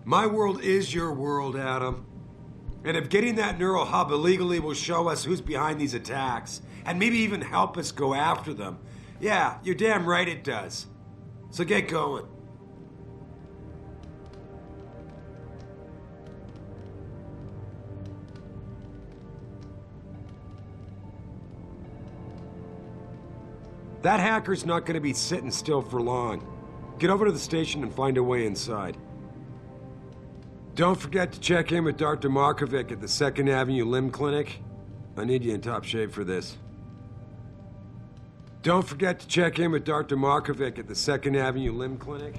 My world is your world, Adam. And if getting that neural hub illegally will show us who's behind these attacks, and maybe even help us go after them, yeah, you're damn right it does. So get going. That hacker's not gonna be sitting still for long. Get over to the station and find a way inside. Don't forget to check in with Dr. Markovic at the 2nd Avenue Limb Clinic. I need you in top shape for this. Don't forget to check in with Dr. Markovic at the 2nd Avenue Limb Clinic.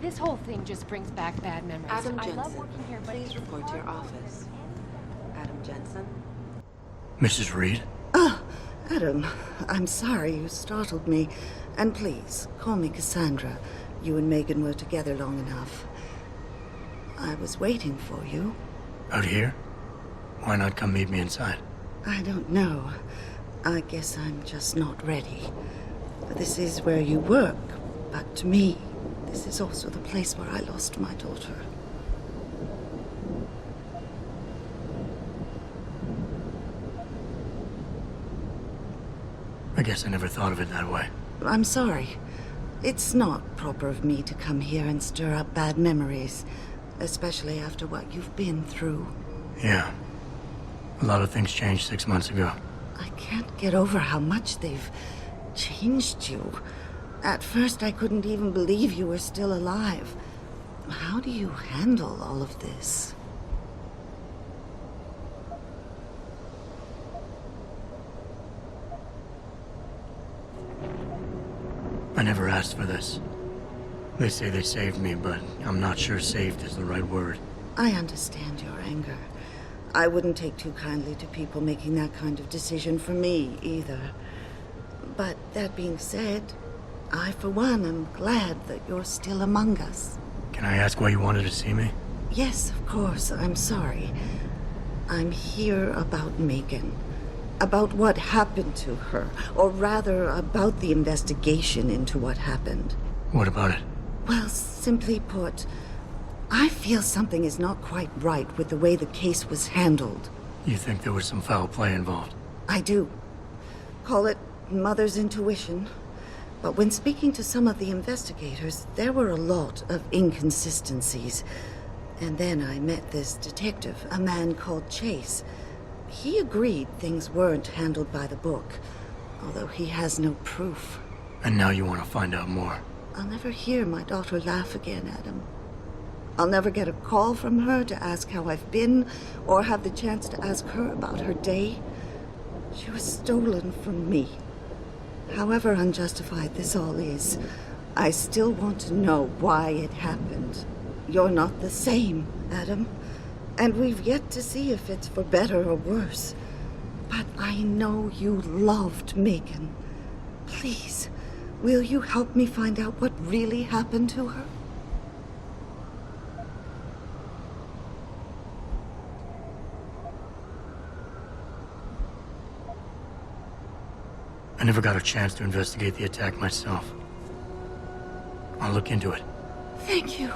This whole thing just brings back bad memories. Adam I Jensen, love working here, but please report to your office. Adam Jensen? Mrs. Reed? Adam, I'm sorry you startled me. And please, call me Cassandra. You and Megan were together long enough. I was waiting for you. Out here? Why not come meet me inside? I don't know. I guess I'm just not ready. This is where you work, but to me, this is also the place where I lost my daughter. I guess I never thought of it that way. I'm sorry. It's not proper of me to come here and stir up bad memories, especially after what you've been through. Yeah. A lot of things changed 6 months ago. I can't get over how much they've changed you. At first, I couldn't even believe you were still alive. How do you handle all of this? I never asked for this. They say they saved me, but I'm not sure saved is the right word. I understand your anger. I wouldn't take too kindly to people making that kind of decision for me, either. But that being said, I, for one, am glad that you're still among us. Can I ask why you wanted to see me? Yes, of course. I'm sorry. I'm here about Megan. About what happened to her. Or rather, about the investigation into what happened. What about it? Well, simply put, I feel something is not quite right with the way the case was handled. You think there was some foul play involved? I do. Call it mother's intuition. But when speaking to some of the investigators, there were a lot of inconsistencies. And then I met this detective, a man called Chase. He agreed things weren't handled by the book, although he has no proof. And now you want to find out more? I'll never hear my daughter laugh again, Adam. I'll never get a call from her to ask how I've been, or have the chance to ask her about her day. She was stolen from me. However unjustified this all is, I still want to know why it happened. You're not the same, Adam. And we've yet to see if it's for better or worse. But I know you loved Megan. Please, will you help me find out what really happened to her? I never got a chance to investigate the attack myself. I'll look into it. Thank you.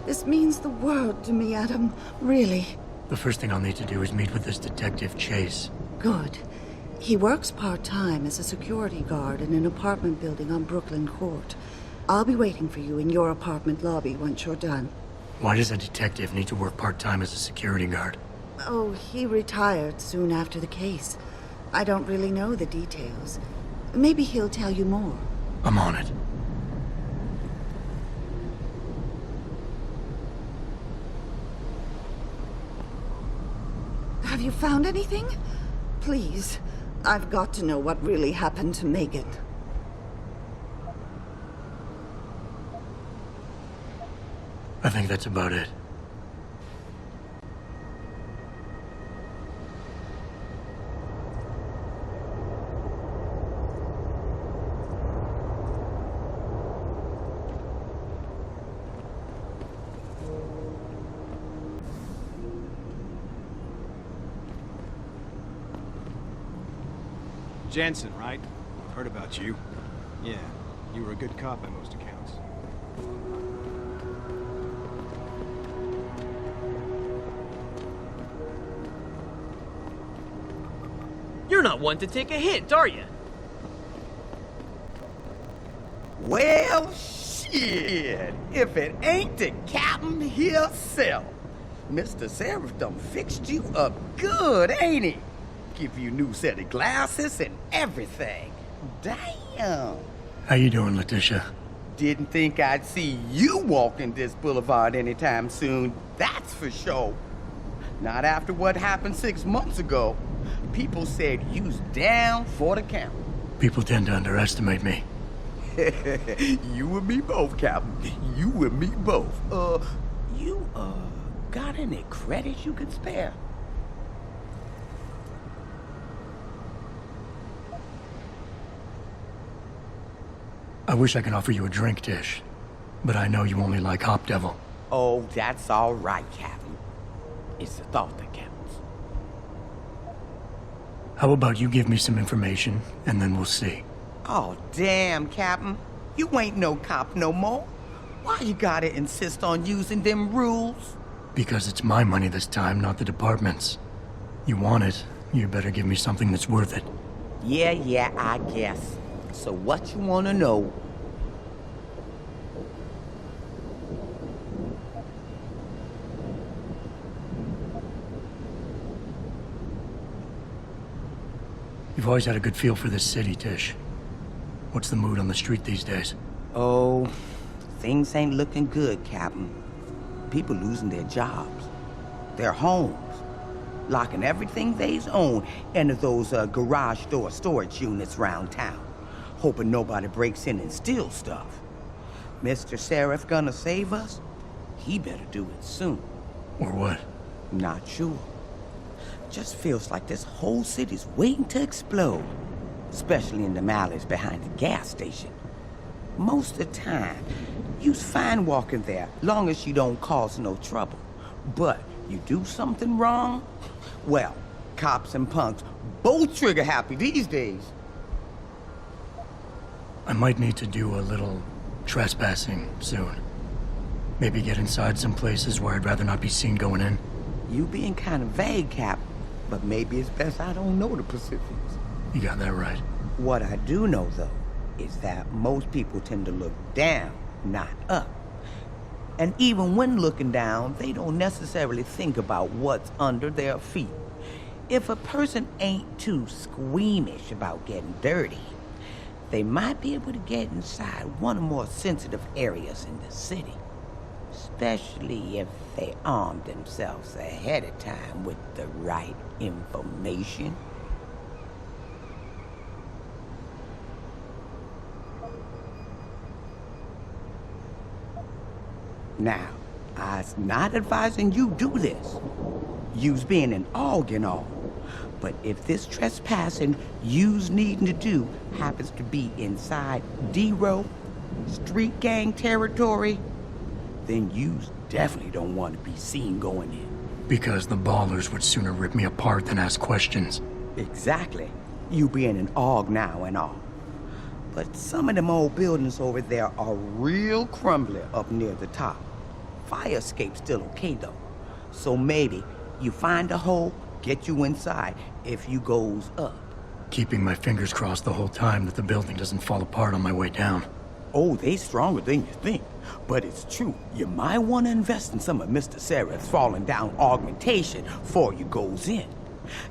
This means the world to me, Adam. Really. The first thing I'll need to do is meet with this detective, Chase. Good. He works part-time as a security guard in an apartment building on Brooklyn Court. I'll be waiting for you in your apartment lobby once you're done. Why does a detective need to work part-time as a security guard? Oh, he retired soon after the case. I don't really know the details. Maybe he'll tell you more. I'm on it. Have you found anything? Please, I've got to know what really happened to Megan. I think that's about it. Jensen, right? Heard about you. Yeah, you were a good cop by most accounts. You're not one to take a hint, are you? Well, shit. If it ain't the captain himself. Mr. Seraph done fixed you up good, ain't he? Give you new set of glasses and everything. Damn. How you doing, Letitia? Didn't think I'd see you walking this boulevard anytime soon, that's for sure. Not after what happened 6 months ago. People said you's down for the count. People tend to underestimate me. You and me both, Captain. You and me both. You, got any credits you could spare? I wish I could offer you a drink, Tish. But I know you only like Hop Devil. Oh, that's all right, Captain. It's the thought that counts. How about you give me some information, and then we'll see. Oh, damn, Captain. You ain't no cop no more. Why you gotta insist on using them rules? Because it's my money this time, not the department's. You want it, you better give me something that's worth it. Yeah, I guess. So what you wanna know? You've always had a good feel for this city, Tish. What's the mood on the street these days? Oh, things ain't looking good, Captain. People losing their jobs, their homes, locking everything they's own into those garage door storage units round town, hoping nobody breaks in and steals stuff. Mr. Seraph gonna save us? He better do it soon. Or what? Not sure. Just feels like this whole city's waiting to explode, especially in the alleys behind the gas station. Most of the time, you's fine walking there, long as you don't cause no trouble. But you do something wrong, well, cops and punks both trigger happy these days. I might need to do a little trespassing soon. Maybe get inside some places where I'd rather not be seen going in. You being kind of vague, Cap, but maybe it's best I don't know the Pacifics. You got that right. What I do know, though, is that most people tend to look down, not up. And even when looking down, they don't necessarily think about what's under their feet. If a person ain't too squeamish about getting dirty, they might be able to get inside one of the more sensitive areas in the city. Especially if they arm themselves ahead of time with the right information. Now, I's not advising you do this. You's being an AUG and all. But if this trespassing you's needing to do happens to be inside D-Row, street gang territory, then yous definitely don't want to be seen going in. Because the ballers would sooner rip me apart than ask questions. Exactly. You being an AUG now and all. But some of them old buildings over there are real crumbly up near the top. Fire escape's still okay though. So maybe you find a hole, get you inside if you goes up. Keeping my fingers crossed the whole time that the building doesn't fall apart on my way down. Oh, they stronger than you think. But it's true. You might want to invest in some of Mr. Seraph's falling down augmentation before you goes in.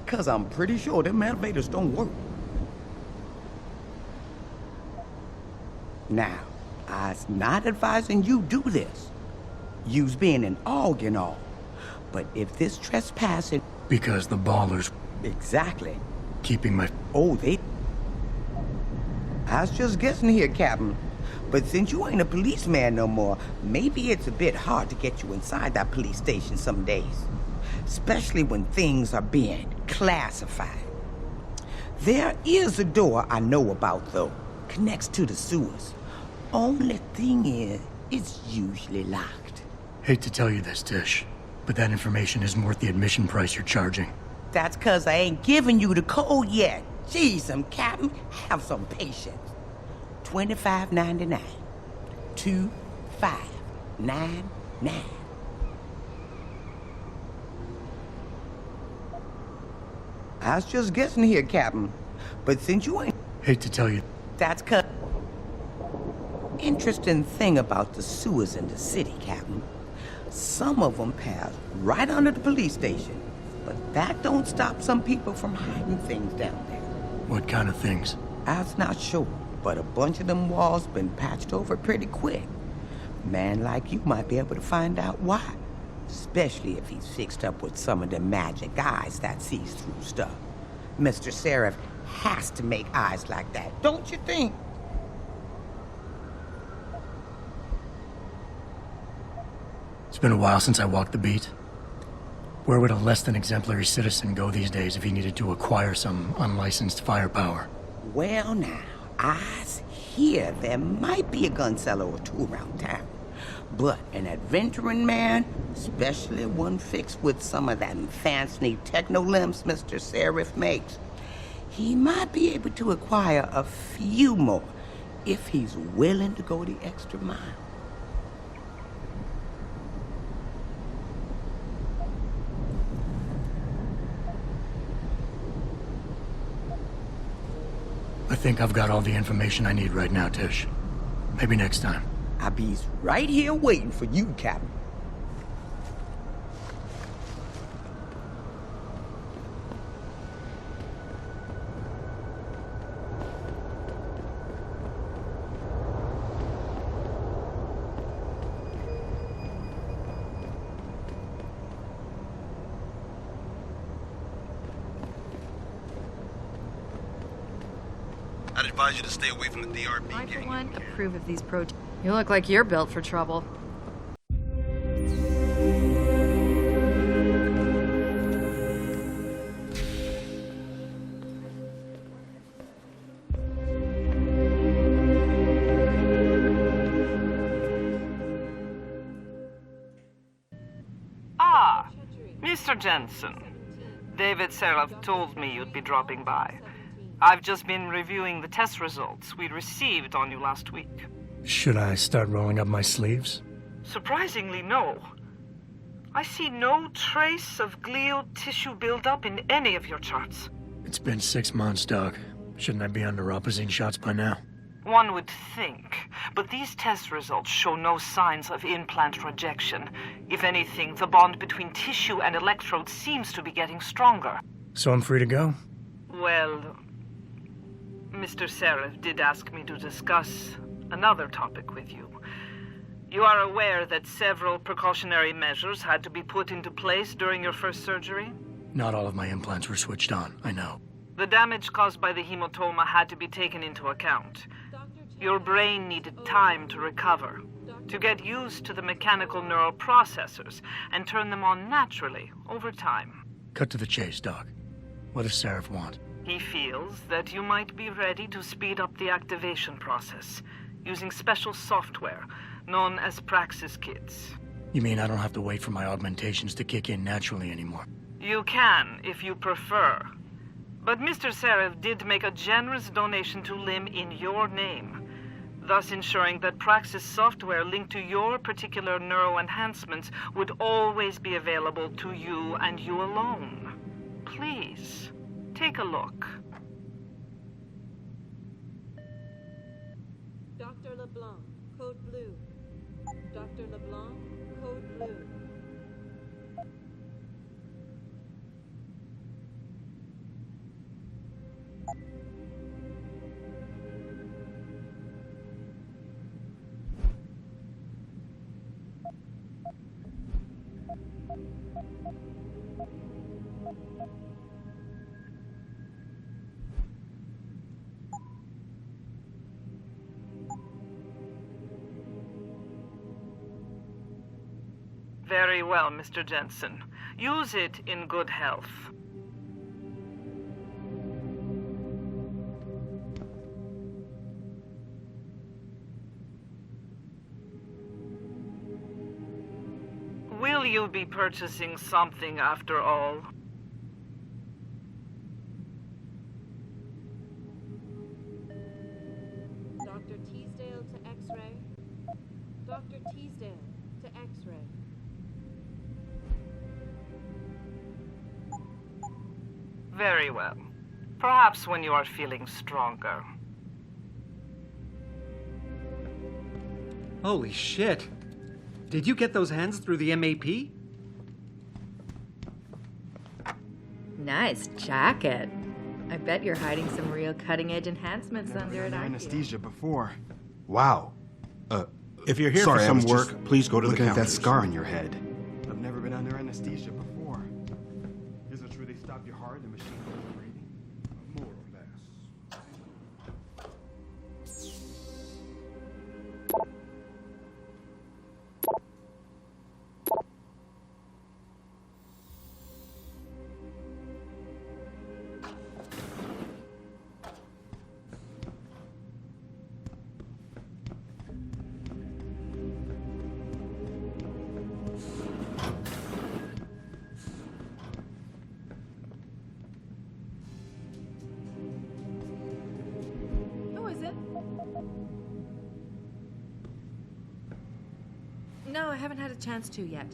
Cause I'm pretty sure them elevators don't work. Now, I's not advising you do this. You's being an og and all. But if this trespassing... Because the ballers Exactly. keeping my... Oh, they... I was just guessing here, Captain. But since you ain't a policeman no more, maybe it's a bit hard to get you inside that police station some days. Especially when things are being classified. There is a door I know about, though. Connects to the sewers. Only thing is, it's usually locked. Hate to tell you this, Tish, but that information isn't worth the admission price you're charging. That's 'cause I ain't giving you the code yet. Jeez, Captain, have some patience. $25.99. $25.99. I was just guessing here, Captain. But since you ain't... Hate to tell you. That's 'cause... Interesting thing about the sewers in the city, Captain. Some of them pass right under the police station. But that don't stop some people from hiding things down there. What kind of things? I was not sure, but a bunch of them walls been patched over pretty quick. Man like you might be able to find out why. Especially if he's fixed up with some of the magic eyes that sees through stuff. Mr. Seraph has to make eyes like that, don't you think? It's been a while since I walked the beat. Where would a less than exemplary citizen go these days if he needed to acquire some unlicensed firepower? Well now, I hear there might be a gun seller or two around town. But an adventuring man, especially one fixed with some of that fancy techno-limbs Mr. Seraph makes, he might be able to acquire a few more if he's willing to go the extra mile. I think I've got all the information I need right now, Tish. Maybe next time. I'll be right here waiting for you, Captain. I'd advise you to stay away from the DRB I, for gang. one, approve of these protests. You look like you're built for trouble. Ah, Mr. Jensen. David Seraph told me you'd be dropping by. I've just been reviewing the test results we received on you last week. Should I start rolling up my sleeves? Surprisingly, no. I see no trace of glial tissue buildup in any of your charts. It's been 6 months, Doc. Shouldn't I be under opposite shots by now? One would think, but these test results show no signs of implant rejection. If anything, the bond between tissue and electrodes seems to be getting stronger. So I'm free to go? Well, Mr. Seraph did ask me to discuss another topic with you. You are aware that several precautionary measures had to be put into place during your first surgery? Not all of my implants were switched on, I know. The damage caused by the hematoma had to be taken into account. Your brain needed time to recover, to get used to the mechanical neural processors and turn them on naturally over time. Cut to the chase, Doc. What does Seraph want? He feels that you might be ready to speed up the activation process using special software known as Praxis kits. You mean I don't have to wait for my augmentations to kick in naturally anymore? You can, if you prefer. But Mr. Seraph did make a generous donation to LIM in your name, thus ensuring that Praxis software linked to your particular neuro enhancements would always be available to you and you alone. Please, take a look. Dr. LeBlanc, code blue. Dr. LeBlanc, code blue. Very well, Mr. Jensen. Use it in good health. Will you be purchasing something after all? Dr. Teasdale to X-ray. Dr. Teasdale to X-ray. Very well. Perhaps when you are feeling stronger. Holy shit. Did you get those hands through the MAP? Nice jacket. I bet you're hiding some real cutting-edge enhancements under it, aren't you? Anesthesia before. Wow. If you're here sorry, for some I was work, just please go to the looking counter. at that scar on your head. I've never been under anesthesia before. Is it true they stopped your heart and the machine wasn't breathing? More or less. Who is it? No, I haven't had a chance to yet.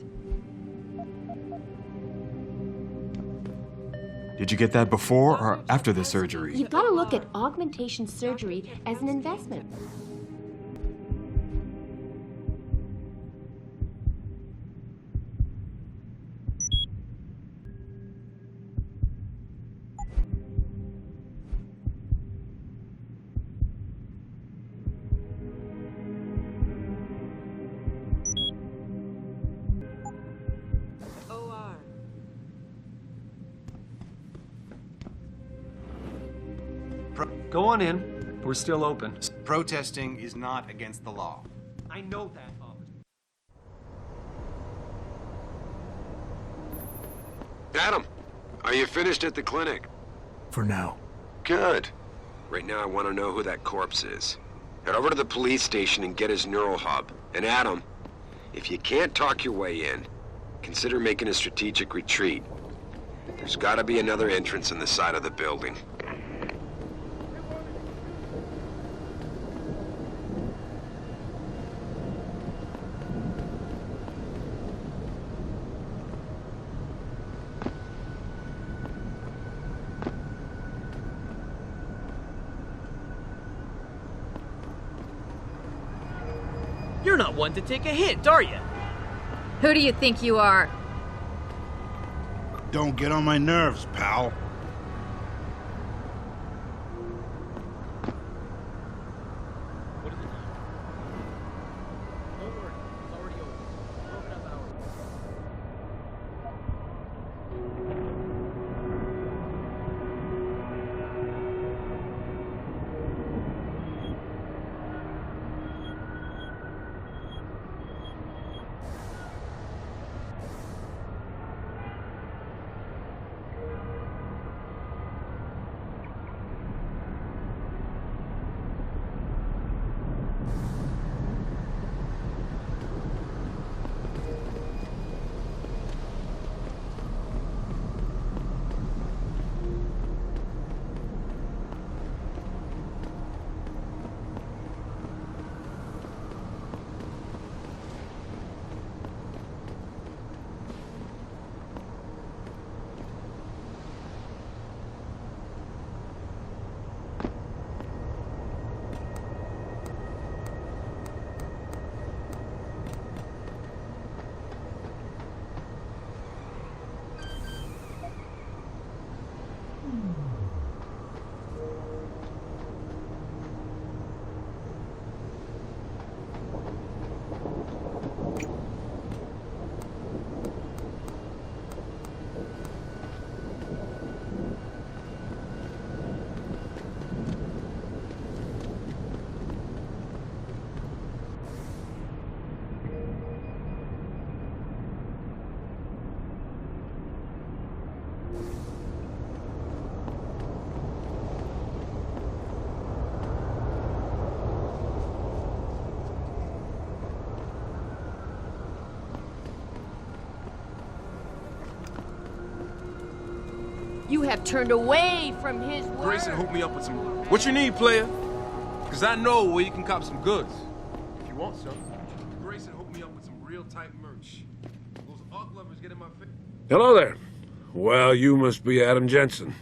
Did you get that before or after the surgery? You've got to look at augmentation surgery as an investment. OR. Go on in. We're still open. Protesting is not against the law. I know that, officer. Adam, are you finished at the clinic? For now. Good. Right now I want to know who that corpse is. Head over to the police station and get his neural hub. And Adam, if you can't talk your way in, consider making a strategic retreat. There's got to be another entrance in the side of the building. You're not one to take a hint, are you? Who do you think you are? Don't get on my nerves, pal. What is it? Don't worry, it's already over. Broken up hours. have turned away from his word. Grayson hooked me up with some... What you need, player? Because I know where you can cop some goods. If you want some. Grayson hooked me up with some real tight merch. Those arc lovers get in my face. Hello there. Well, you must be Adam Jensen.